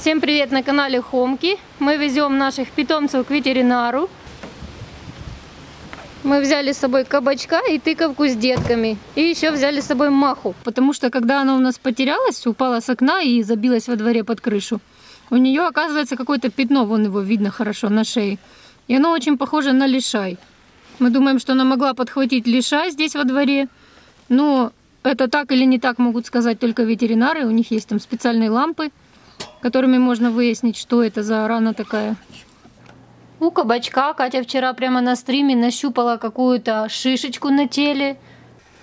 Всем привет на канале Хомки. Мы везем наших питомцев к ветеринару. Мы взяли с собой кабачка и тыковку с детками. И еще взяли с собой Маху. Потому что когда она у нас потерялась, упала с окна и забилась во дворе под крышу, у нее оказывается какое-то пятно, вон его видно хорошо на шее. И оно очень похоже на лишай. Мы думаем, что она могла подхватить лишай здесь во дворе. Но это так или не так могут сказать только ветеринары. У них есть там специальные лампы, которыми можно выяснить, что это за рана такая. У кабачка Катя вчера прямо на стриме нащупала какую-то шишечку на теле.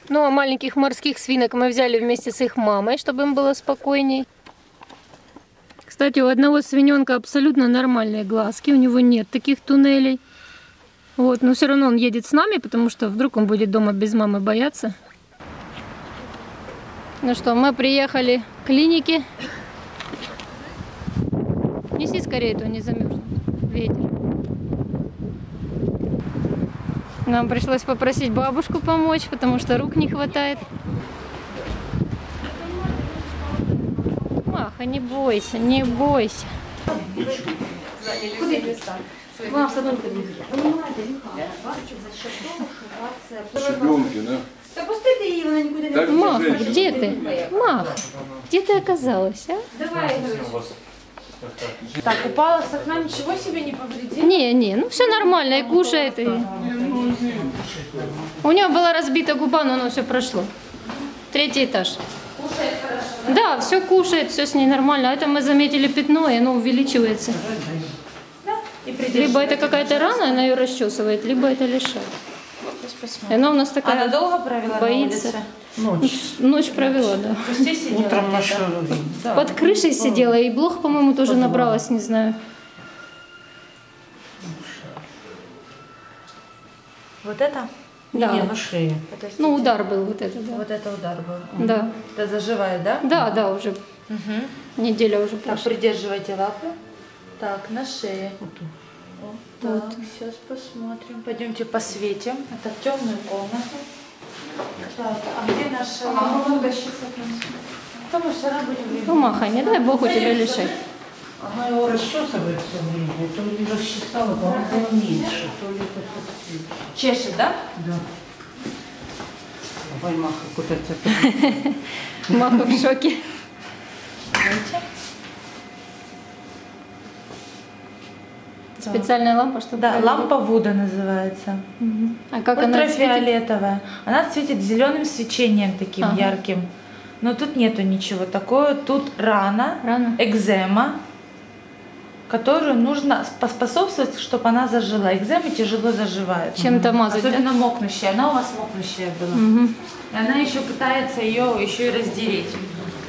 Ну а маленьких морских свинок мы взяли вместе с их мамой, чтобы им было спокойней. Кстати, у одного свиненка абсолютно нормальные глазки, у него нет таких туннелей. Вот, но все равно он едет с нами, потому что вдруг он будет дома без мамы бояться. Ну что, мы приехали к клинике. Неси скорее, то не замерзнет. Ветер. Нам пришлось попросить бабушку помочь, потому что рук не хватает. Маха, не бойся, не бойся. Мам, с одной Шибенки, да? Да пусти ты ее, она никуда не Так, Маха, женщина. где ты? Маха, где ты оказалась, а? Давай. Так, упала с окна, ничего себе не повредила? Не, ну все нормально, и кушает. И... У нее была разбита губа, но оно все прошло. 3-й этаж. Кушает хорошо. Да, все кушает, все с ней нормально. А это мы заметили пятно, и оно увеличивается. Да? И Либо это какая-то рана, она ее расчесывает, либо это лишай. И она у нас такая Она долго провела боится. на улице? Ночь провела, да. То есть здесь сидела? Утром нашла. Да. Под крышей сидела, и блох, по-моему, тоже набралась, не знаю. Вот это? Да. Не, на шее. Подождите. Ну, удар был вот это, да. Вот это удар был. Да, Это заживает, да? да, уже Угу. неделя уже Так, прошла. придерживайте лапы. Так, на шее. Вот. Так, сейчас посмотрим. Пойдемте посветим. Это в темную комнату. Так, а где наша лампа? Потому что она будет Ну, Маха, не дай бог у тебя лишай. Она его расчесывает все время. То ли расчесала, то она была меньше, то ли это все-таки. чешет, да? Да. Давай, Маха, куда-то. Маха в шоке. Видите? Специальная лампа, чтобы... Да, проверить. лампа Вуда называется. Мгм. А как она светит? Ультрафиолетовая. Она светит зеленым свечением таким Ага. ярким. Но тут нету ничего такого. Тут рана, Рана. экзема, которую нужно поспособствовать, чтобы она зажила. Экземы тяжело заживают. Чем-то мазать, Особенно мокнущая. Она у вас мокнущая была. Мгм. И она еще пытается ее еще и раздереть.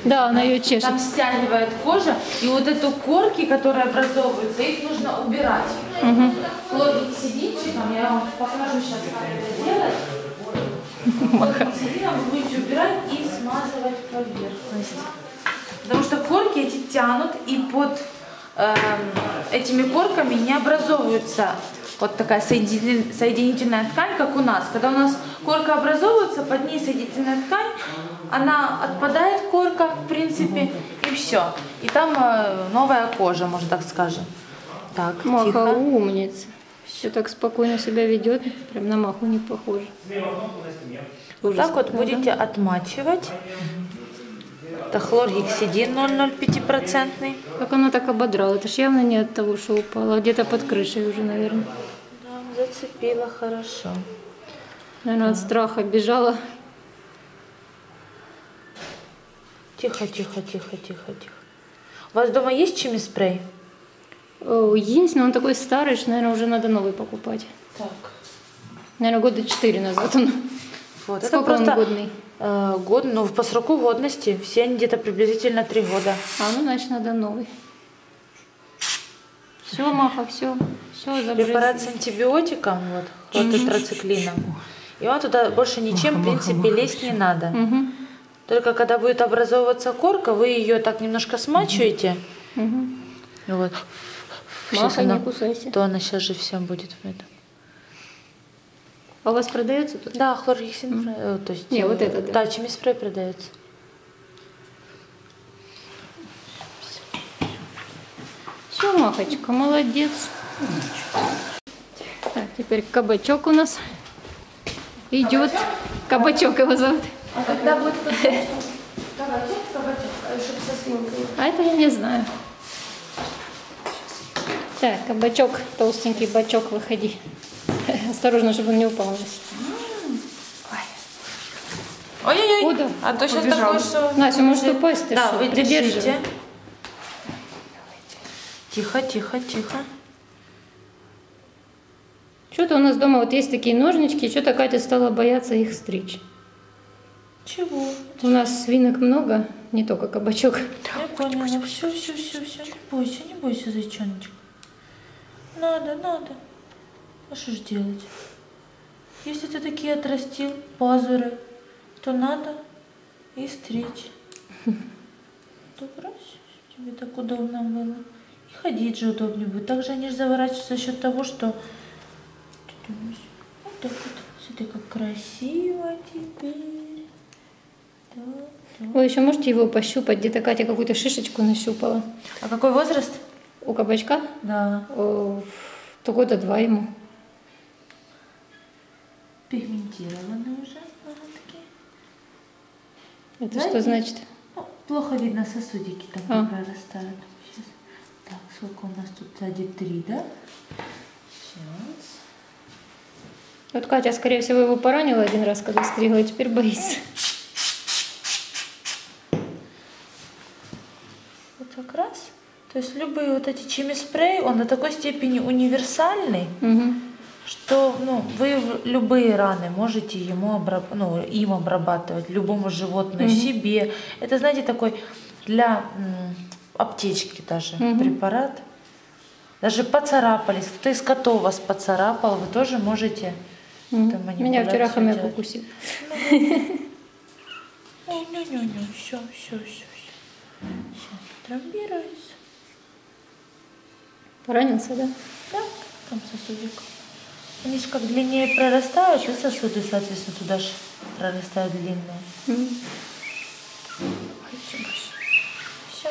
Да, она ее чешет. Там стягивает кожа, и вот эту корки, которые образовываются, их нужно убирать. Мгм. Хлоргексидинчиком, я вам покажу сейчас, как это делать. Хлоргексидином вы будете убирать и смазывать поверхность. Потому что корки эти тянут, и под этими корками не образовывается вот такая соединительная ткань, как у нас. Когда у нас корка образовывается, под ней соединительная ткань, она отпадает, корка, в принципе, и все. И там новая кожа, можно так скажем. Так, Маха тихо. умница. Все так спокойно себя ведет. Прям на Маху не похоже. Вот так вот будете отмачивать. Это хлоргексидин 0,05%. Как она так ободрала? Это ж явно не от того, что упала, а где-то под крышей уже, наверное. Да, зацепила хорошо. Наверное, от страха бежала. Тихо, тихо, тихо, тихо, тихо. У вас дома есть чимиспрей? О, есть, но он такой старый, что, наверное, уже надо новый покупать. Так. Наверное, года 4 назад он. Вот, Сколько это просто он годный? год, ну, по сроку годности. Все они где-то приблизительно 3 года. А, ну, значит, надо новый. Все, Маха, все. Все, Препарат с антибиотиком, вот, хлортетрациклином. И вам туда больше ничем, в принципе, лезть не надо. Угу. Только когда будет образовываться корка, вы ее так немножко смачиваете. Угу. Вот. Сейчас Маха, не она, кусайся. то она сейчас же все будет в этом. А у вас продается тут? Да, хлоргексидин, то есть... Не, вот это, да. Да, чимиспрей продается. Все, Махочка, молодец. Так, теперь кабачок у нас идет. Кабачок его зовут. А когда будет кабачок, чтобы со свинкой? А это я не знаю. Так, кабачок, толстенький бачок, выходи. Осторожно, чтобы он не упал. Ой-ой-ой, Куда? а то сейчас Побежал. такое, что... Настя, может упасть? Ты Да, что? вы Придерживай. держите. Тихо, тихо, тихо. Что-то у нас дома вот есть такие ножнички, что-то Катя стала бояться их стричь. Чего? У нас свинок много, не только кабачок. Я поняла. Все. Не бойся, зайчоночка. Надо. А что ж делать? Если ты такие отрастил пазуры, то надо и стричь. Добро, тебе так удобно было. И ходить же удобнее будет. Также они же заворачиваются за счет того, что... Вот так вот. Смотри, как красиво теперь. Да. Вы еще можете его пощупать? Где-то Катя какую-то шишечку нащупала. А какой возраст? У кабачка? Да. То года 2 ему. Пигментированные уже ноготки. Это Знаете, что значит? Ну, плохо видно, сосудики там прорастают. Сейчас. Так, сколько у нас тут сзади 3, да? Сейчас. Вот Катя, скорее всего, его поранила один раз, когда стригла, и теперь боится. Вот так раз. То есть любые вот эти чими-спрей, он до такой степени универсальный, что вы любые раны можете им обрабатывать, любому животному, себе. Это, знаете, такой для аптечки даже препарат. Даже поцарапались, кто-то из котов вас поцарапал, вы тоже можете Меня вчера хомяк укусил. Все. Сейчас травмируется. Поранился, да? Да, там сосудик. Они же как длиннее прорастают, и сосуды, соответственно, туда же прорастают длинные. Все,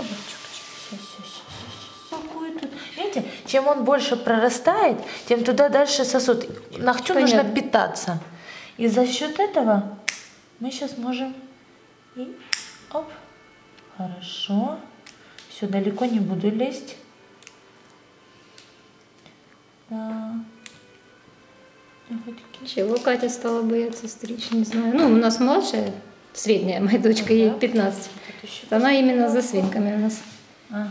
какой тут. Видите, чем он больше прорастает, тем туда дальше сосуд. Ногтю нужно питаться. И за счет этого мы сейчас можем и оп. Хорошо. Все, далеко не буду лезть. Да. Чего Катя стала бояться стричь, не знаю. Ну, у нас младшая, средняя, моя дочка, ей 15. Она именно за свинками у нас. Ага.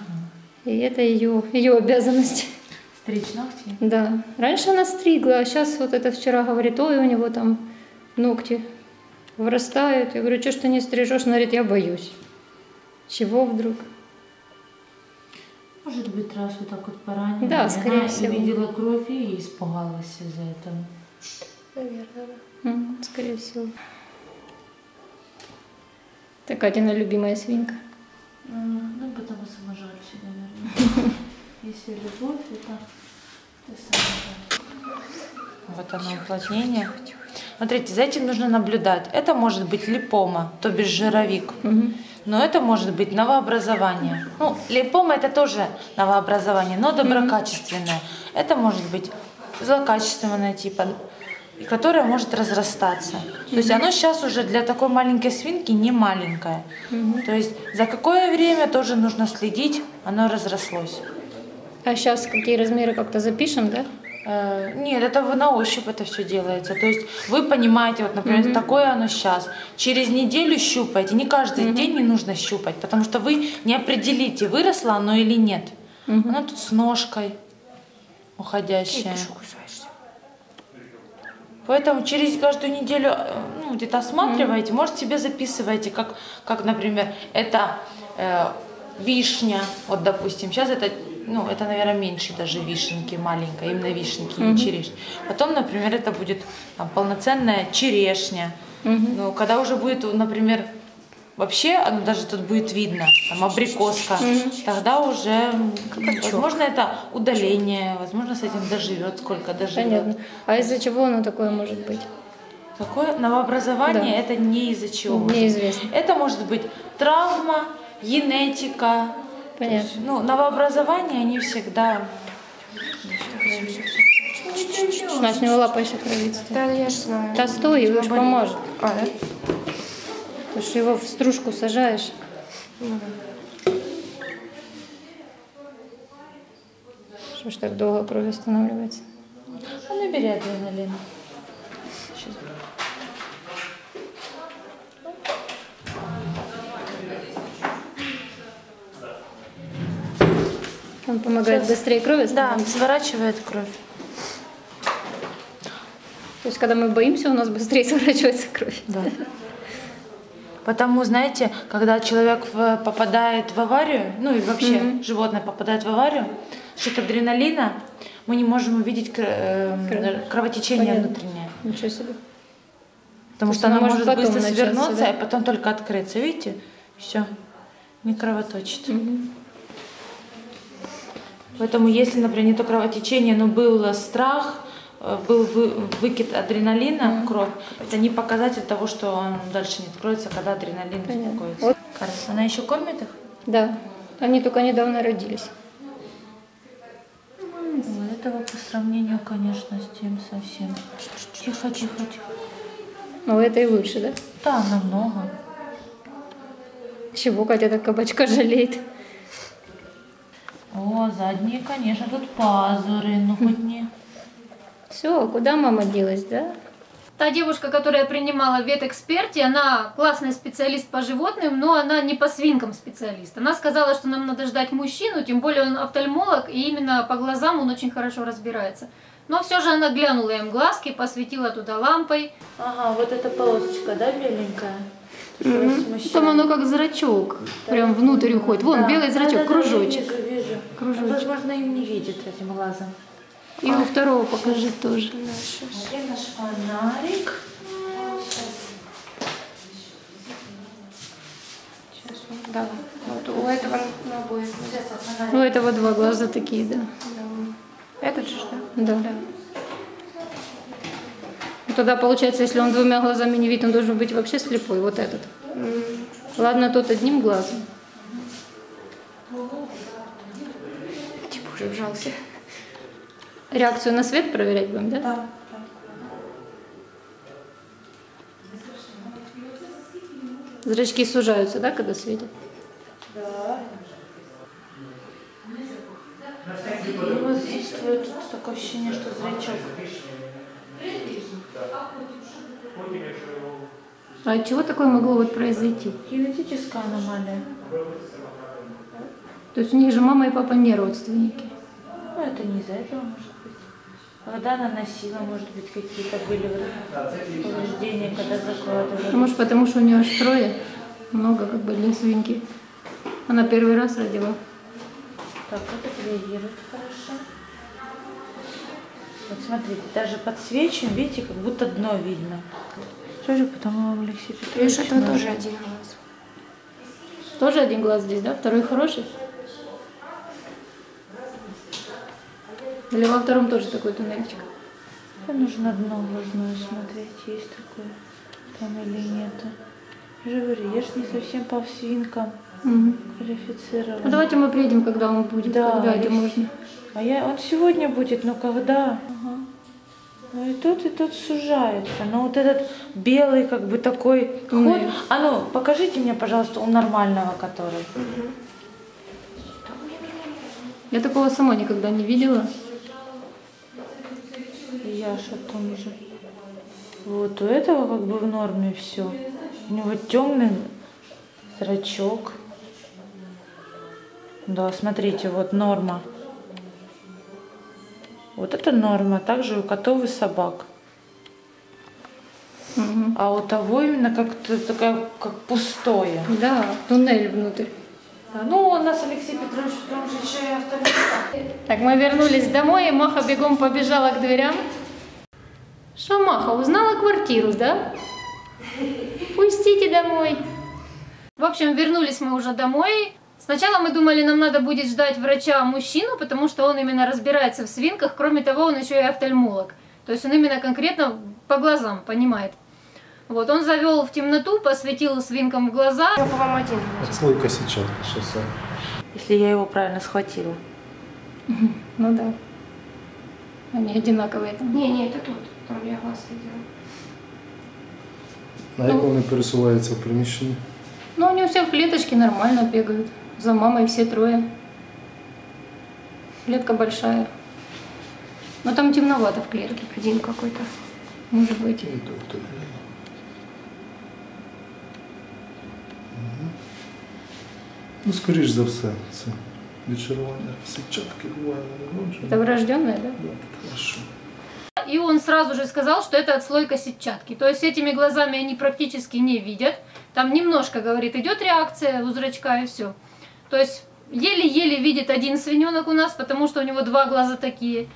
И это ее обязанность. Стричь ногти? Да. Раньше она стригла, а сейчас вот это вчера говорит, ой, у него там ногти вырастают. Я говорю, что ж ты не стрижешь? Она говорит, я боюсь. Чего вдруг? Может быть, раз вот так вот поранила. Да, скорее всего. И видела кровь и испугалась из-за этого. Наверное, да. Скорее всего. Это Катина любимая свинка. Ну, потому саможальчик, наверное. Если любовь, это саможаль. Вот оно, уплотнение. Смотрите, за этим нужно наблюдать. Это может быть липома, то бишь жировик. Но это может быть новообразование. Ну, липома это тоже новообразование, но доброкачественное. Это может быть злокачественное типа, которое может разрастаться. То есть оно сейчас уже для такой маленькой свинки не маленькое. То есть за какое время тоже нужно следить, оно разрослось. А сейчас какие размеры как-то запишем, да? Нет, это на ощупь это все делается. То есть вы понимаете, вот, например, такое оно сейчас. Через неделю щупаете. Не каждый день не нужно щупать, потому что вы не определите, выросло оно или нет. Оно тут с ножкой уходящая. Поэтому через каждую неделю где-то осматриваете, может себе записываете, как например, это вишня, вот допустим, сейчас это, наверное, меньше даже вишенки, маленькая, именно вишенки, не черешни. Потом, например, это будет там, полноценная черешня. Но когда уже будет, например, вообще, оно даже тут будет видно, там абрикоска, тогда уже, возможно, это удаление, возможно, с этим доживет, сколько доживет. Понятно. А из-за чего оно такое может быть? Такое новообразование, это не из-за чего. Неизвестно. Это может быть травма, генетика, Понятно. Ну, новообразования они всегда... Маш, у него лапа еще кровится. Да, я же знаю. Да стой, его же поможет. А, да? Потому что его в стружку сажаешь. Что ж так долго кровь останавливается? Ну, набери адреналин. Сейчас. Он помогает быстрее крови Да, останавливаться? сворачивает кровь. То есть, когда мы боимся, у нас быстрее сворачивается кровь. Да. Потому, знаете, когда человек попадает в аварию, ну и вообще животное попадает в аварию, за счет адреналина мы не можем увидеть кровотечение Понятно. внутреннее. Ничего себе. Потому То что есть она оно может может потом быстро начаться, свернуться, да? и потом только открыться. Видите? Все. Не кровоточит. Поэтому, если, например, не то кровотечение, но был страх, был выкид адреналина в кровь, это не показатель того, что он дальше не откроется, когда адреналин успокоится. Вот. Она еще кормит их? Да. Они только недавно родились. Вот этого по сравнению, конечно, с тем совсем. Тихо, тихо, тихо. Но это и лучше, да? Да, намного. Чего Катя так кабачка жалеет? О, задние, конечно, тут пазуры, ну хоть не. Все, куда мама делась, да? Та девушка, которая принимала в ветэксперте, она классный специалист по животным, но она не по свинкам специалист. Она сказала, что нам надо ждать мужчину, тем более он офтальмолог, и именно по глазам он очень хорошо разбирается. Но все же она глянула им глазки, посветила туда лампой. Ага, вот эта полосочка, да, беленькая? Там оно как зрачок, прям внутрь уходит. Вон, Да. белый зрачок, Да, кружочек. вижу, вижу. Кружочек. Возможно, им не видит этим глазом. И у второго покажи тоже. Где наш фонарик? Сейчас, да. Вот у этого на обоих. У этого два глаза такие, да. Да. Этот же, да? Да. И тогда получается, если он двумя глазами не видит, он должен быть вообще слепой, вот этот. Ладно, тот одним глазом. Типа уже вжался. Реакцию на свет проверять будем, да? Да. Зрачки сужаются, да, когда светят? Да. У вас чувствует такое ощущение, что зрачок. А от чего такое могло вот произойти? Генетическая аномалия. То есть у них же мама и папа не родственники. Ну, это не из-за этого, может быть. Когда она носила, может быть, какие-то были повреждения, когда закладывали. Может, потому что у нее аж трое, много как бы для свинки. Она первый раз родила. Так, это реагирует хорошо. Вот смотрите, даже подсвечиваем, видите, как будто дно видно. Что же потому вам, Алексей Петрович? Видишь, этого нужно? тоже один глаз. Тоже один глаз здесь, да? Второй хороший? Или во втором тоже такой туннельчик? Нужно дно глазное смотреть, есть такое там или нет. Я же говорю, я ж не совсем по свинкам квалифицирована. Ну, давайте мы приедем, когда он будет, Да, когда это Алексей. можно. Он сегодня будет, но когда? Ну и тут сужается. Но вот этот белый как бы такой ход. Туннель. А ну, покажите мне, пожалуйста, у нормального который. Я такого сама никогда не видела. Я ж о том же. Вот у этого как бы в норме все. У него темный зрачок. Да, смотрите, вот норма. Вот это норма. Также у котов и собак. А у того именно как-то такая, как пустое. Да, туннель внутрь. Да, ну, у нас Алексей Петрович, потому что еще и автомобиль. Так, мы вернулись домой, и Маха бегом побежала к дверям. Что, Маха, узнала квартиру, да? Пустите домой. В общем, вернулись мы уже домой. Сначала мы думали, нам надо будет ждать врача-мужчину, потому что он именно разбирается в свинках. Кроме того, он еще и офтальмолог. То есть он именно конкретно по глазам понимает. Вот, он завел в темноту, посветил свинкам в глаза. Я по вам один. Отслойка сейчас. если я его правильно схватила. Ну да. Они одинаковые там. Не, это тут. Там я глаз видела. А як вони пересуваються в приміщенні? Ну, они все в клеточке нормально бегают. За мамой все трое. Клетка большая. Но там темновато в клетке. Один какой-то. Может быть. Ну, скоріш за все, це відчарування сетчатки буває народження. Это врожденное, да? Да, хорошо. И он сразу же сказал, что это отслойка сетчатки. То есть этими глазами они практически не видят. Там немножко, говорит, идет реакция у зрачка и все. То есть еле-еле видит один свиненок у нас, потому что у него 2 глаза такие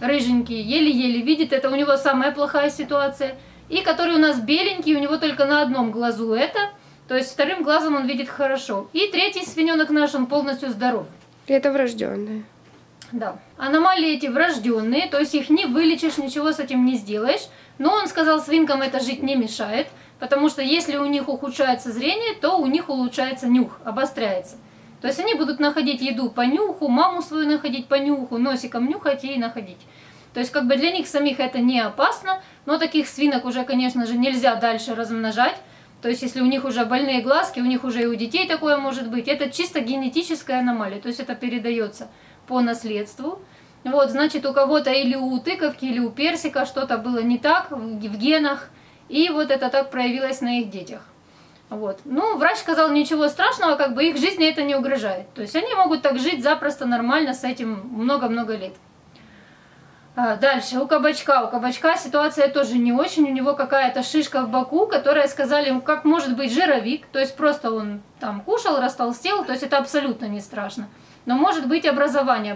рыженькие. Еле-еле видит, это у него самая плохая ситуация. И который у нас беленький, у него только на одном глазу это. То есть 2-м глазом он видит хорошо. И 3-й свиненок наш, он полностью здоров. И это врожденное. Да. Аномалии эти врожденные, то есть их не вылечишь, ничего с этим не сделаешь. Но он сказал, свинкам это жить не мешает, потому что если у них ухудшается зрение, то у них улучшается нюх, обостряется. То есть они будут находить еду по нюху, маму свою находить по нюху, носиком нюхать и находить. То есть как бы для них самих это не опасно, но таких свинок уже, конечно же, нельзя дальше размножать. То есть если у них уже больные глазки, у них уже и у детей такое может быть, это чисто генетическая аномалия, то есть это передается по наследству. Вот, значит, у кого-то или у тыковки, или у персика что-то было не так в генах, и вот это так проявилось на их детях. Вот. Ну, врач сказал, ничего страшного, как бы их жизни это не угрожает. То есть они могут так жить запросто нормально с этим много-много лет. Дальше, у кабачка ситуация тоже не очень, у него какая-то шишка в боку, которая сказали, как может быть жировик, то есть просто он там кушал, растолстел, то есть это абсолютно не страшно. Но может быть образование,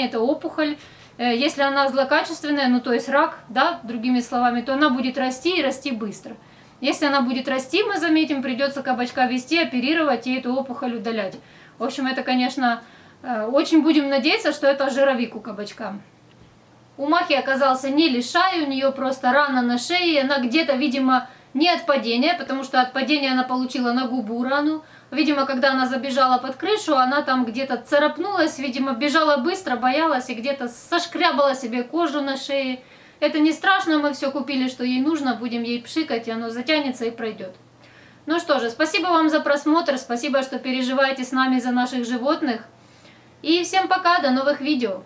это опухоль, если она злокачественная, ну то есть рак, да, другими словами, то она будет расти и расти быстро. Если она будет расти, мы заметим, придется кабачка вести, оперировать и эту опухоль удалять. В общем, это, конечно, очень будем надеяться, что это жировик у кабачка. У Махи оказался не лишай, у нее просто рана на шее, она где-то, видимо, не от падения, потому что от падения она получила на губу рану. Видимо, когда она забежала под крышу, она там где-то царапнулась, видимо, бежала быстро, боялась и где-то сошкрябала себе кожу на шее. Это не страшно, мы все купили, что ей нужно, будем ей пшикать, и оно затянется и пройдет. Ну что же, спасибо вам за просмотр, спасибо, что переживаете с нами за наших животных. И всем пока, до новых видео.